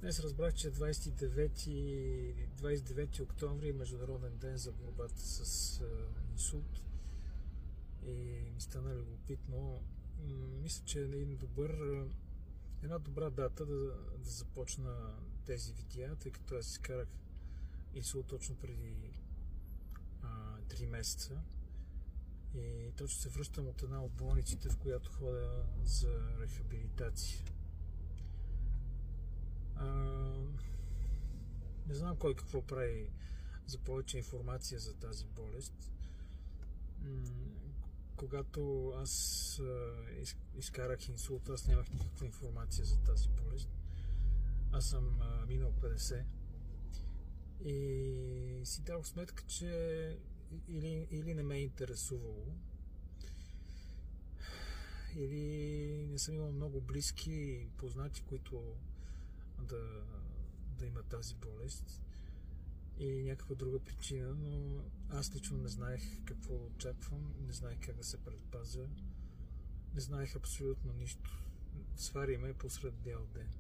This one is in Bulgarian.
Днес разбрах, че 29 октомври е Международен ден за борбата с инсулт и ми стана любопитно. Мисля, че е една добра дата да започна тези видеа, тъй като аз изкарах инсулт точно преди 3 месеца и точно се връщам от една от болниците, в която ходя за рехабилитация. Не знам кой какво прави за повече информация за тази болест. Когато аз изкарах инсулт, аз нямах никаква информация за тази болест. Аз съм минал 50 и си дадох сметка, че или не ме е интересувало, или не съм имал много близки познати, които да имат тази болест, и някаква друга причина, но аз лично не знаех какво да очаквам, не знаех как да се предпазя, не знаех абсолютно нищо. Свари ме посред бял ден.